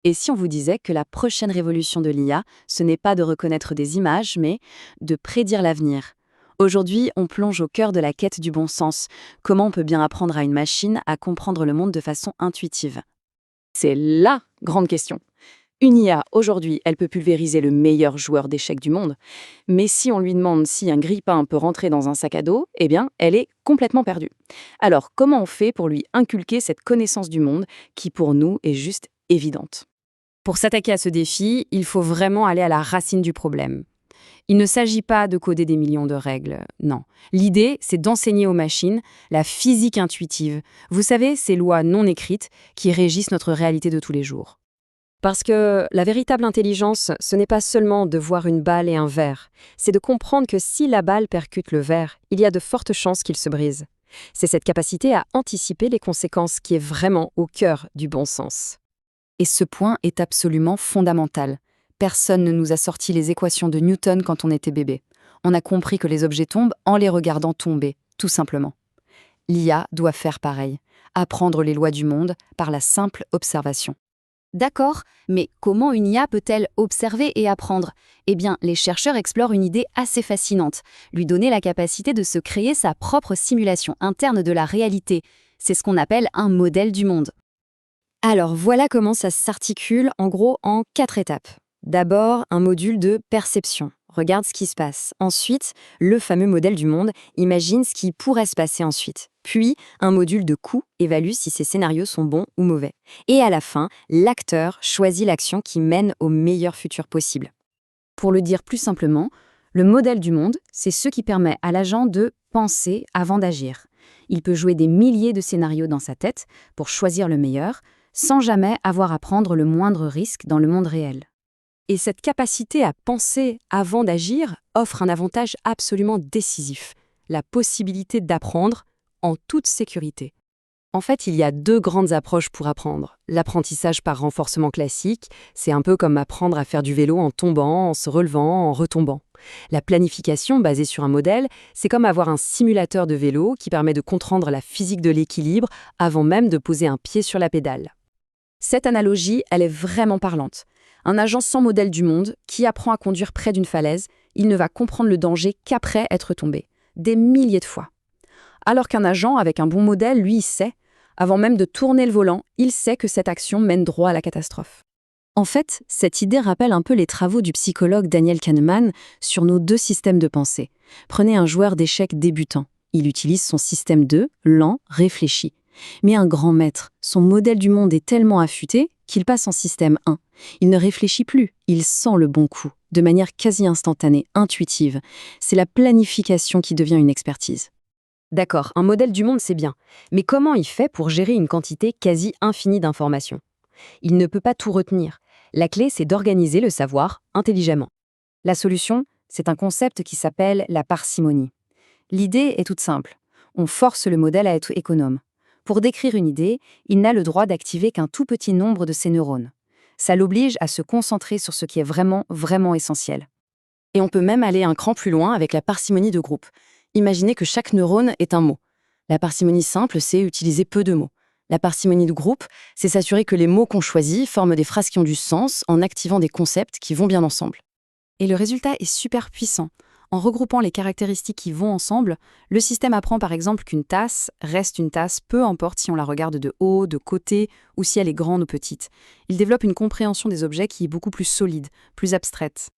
Et si on vous disait que la prochaine révolution de l'IA, ce n'est pas de reconnaître des images, mais de prédire l'avenir? Aujourd'hui, on plonge au cœur de la quête du bon sens. Comment on peut bien apprendre à une machine à comprendre le monde de façon intuitive? C'est la grande question. Une IA, aujourd'hui, elle peut pulvériser le meilleur joueur d'échecs du monde. Mais si on lui demande si un grille-pain peut rentrer dans un sac à dos, eh bien, elle est complètement perdue. Alors, comment on fait pour lui inculquer cette connaissance du monde qui, pour nous, est juste évidente? Pour s'attaquer à ce défi, il faut vraiment aller à la racine du problème. Il ne s'agit pas de coder des millions de règles, non. L'idée, c'est d'enseigner aux machines la physique intuitive. Vous savez, ces lois non écrites qui régissent notre réalité de tous les jours. Parce que la véritable intelligence, ce n'est pas seulement de voir une balle et un verre, c'est de comprendre que si la balle percute le verre, il y a de fortes chances qu'il se brise. C'est cette capacité à anticiper les conséquences qui est vraiment au cœur du bon sens. Et ce point est absolument fondamental. Personne ne nous a sorti les équations de Newton quand on était bébé. On a compris que les objets tombent en les regardant tomber, tout simplement. L'IA doit faire pareil, apprendre les lois du monde par la simple observation. D'accord, mais comment une IA peut-elle observer et apprendre? Eh bien, les chercheurs explorent une idée assez fascinante, lui donner la capacité de se créer sa propre simulation interne de la réalité. C'est ce qu'on appelle un modèle du monde. Alors voilà comment ça s'articule en gros en 4 étapes. D'abord, un module de perception. Regarde ce qui se passe. Ensuite, le fameux modèle du monde, imagine ce qui pourrait se passer ensuite. Puis, un module de coût, évalue si ces scénarios sont bons ou mauvais. Et à la fin, l'acteur choisit l'action qui mène au meilleur futur possible. Pour le dire plus simplement, le modèle du monde, c'est ce qui permet à l'agent de penser avant d'agir. Il peut jouer des milliers de scénarios dans sa tête pour choisir le meilleur, sans jamais avoir à prendre le moindre risque dans le monde réel. Et cette capacité à penser avant d'agir offre un avantage absolument décisif, la possibilité d'apprendre en toute sécurité. En fait, il y a 2 grandes approches pour apprendre. L'apprentissage par renforcement classique, c'est un peu comme apprendre à faire du vélo en tombant, en se relevant, en retombant. La planification basée sur un modèle, c'est comme avoir un simulateur de vélo qui permet de comprendre la physique de l'équilibre avant même de poser un pied sur la pédale. Cette analogie, elle est vraiment parlante. Un agent sans modèle du monde qui apprend à conduire près d'une falaise, il ne va comprendre le danger qu'après être tombé, des milliers de fois. Alors qu'un agent avec un bon modèle, lui, il sait, avant même de tourner le volant, il sait que cette action mène droit à la catastrophe. En fait, cette idée rappelle un peu les travaux du psychologue Daniel Kahneman sur nos 2 systèmes de pensée. Prenez un joueur d'échecs débutant. Il utilise son système 2, lent, réfléchi. Mais un grand maître, son modèle du monde est tellement affûté qu'il passe en système 1. Il ne réfléchit plus, il sent le bon coup, de manière quasi instantanée, intuitive. C'est la planification qui devient une expertise. D'accord, un modèle du monde, c'est bien. Mais comment il fait pour gérer une quantité quasi infinie d'informations? Il ne peut pas tout retenir. La clé, c'est d'organiser le savoir intelligemment. La solution, c'est un concept qui s'appelle la parcimonie. L'idée est toute simple. On force le modèle à être économe. Pour décrire une idée, il n'a le droit d'activer qu'un tout petit nombre de ses neurones. Ça l'oblige à se concentrer sur ce qui est vraiment, vraiment essentiel. Et on peut même aller un cran plus loin avec la parcimonie de groupe. Imaginez que chaque neurone est un mot. La parcimonie simple, c'est utiliser peu de mots. La parcimonie de groupe, c'est s'assurer que les mots qu'on choisit forment des phrases qui ont du sens en activant des concepts qui vont bien ensemble. Et le résultat est super puissant. En regroupant les caractéristiques qui vont ensemble, le système apprend par exemple qu'une tasse reste une tasse, peu importe si on la regarde de haut, de côté ou si elle est grande ou petite. Il développe une compréhension des objets qui est beaucoup plus solide, plus abstraite.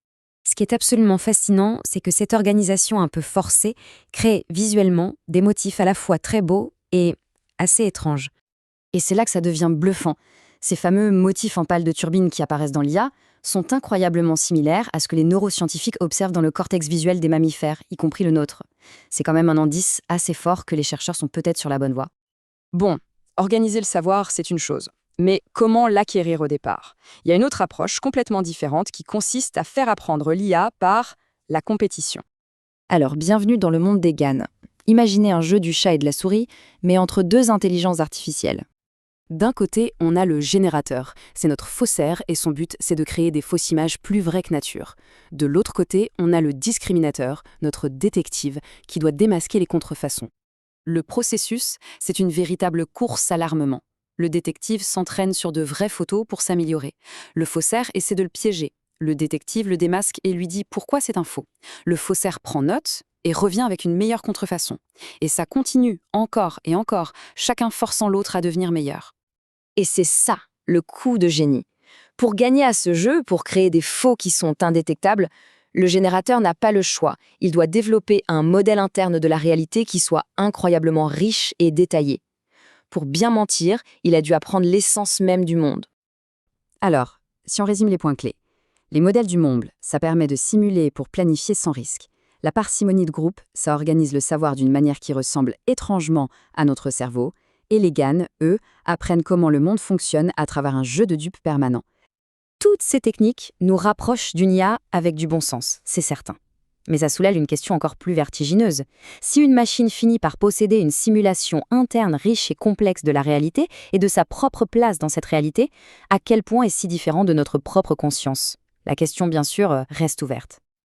Ce qui est absolument fascinant, c'est que cette organisation un peu forcée crée visuellement des motifs à la fois très beaux et assez étranges. Et c'est là que ça devient bluffant. Ces fameux motifs en pales de turbine qui apparaissent dans l'IA sont incroyablement similaires à ce que les neuroscientifiques observent dans le cortex visuel des mammifères, y compris le nôtre. C'est quand même un indice assez fort que les chercheurs sont peut-être sur la bonne voie. Bon, organiser le savoir, c'est une chose. Mais comment l'acquérir au départ? Il y a une autre approche complètement différente qui consiste à faire apprendre l'IA par la compétition. Alors, bienvenue dans le monde des GAN. Imaginez un jeu du chat et de la souris, mais entre 2 intelligences artificielles. D'un côté, on a le générateur. C'est notre faussaire et son but, c'est de créer des fausses images plus vraies que nature. De l'autre côté, on a le discriminateur, notre détective, qui doit démasquer les contrefaçons. Le processus, c'est une véritable course à l'armement. Le détective s'entraîne sur de vraies photos pour s'améliorer. Le faussaire essaie de le piéger. Le détective le démasque et lui dit pourquoi c'est un faux. Le faussaire prend note et revient avec une meilleure contrefaçon. Et ça continue encore et encore, chacun forçant l'autre à devenir meilleur. Et c'est ça, le coup de génie. Pour gagner à ce jeu, pour créer des faux qui sont indétectables, le générateur n'a pas le choix. Il doit développer un modèle interne de la réalité qui soit incroyablement riche et détaillé. Pour bien mentir, il a dû apprendre l'essence même du monde. Alors, si on résume les points clés. Les modèles du monde, ça permet de simuler pour planifier sans risque. La parcimonie de groupe, ça organise le savoir d'une manière qui ressemble étrangement à notre cerveau. Et les GAN, eux, apprennent comment le monde fonctionne à travers un jeu de dupes permanent. Toutes ces techniques nous rapprochent d'une IA avec du bon sens, c'est certain. Mais ça soulève une question encore plus vertigineuse. Si une machine finit par posséder une simulation interne riche et complexe de la réalité et de sa propre place dans cette réalité, à quel point est-ce si différent de notre propre conscience ? La question, bien sûr, reste ouverte.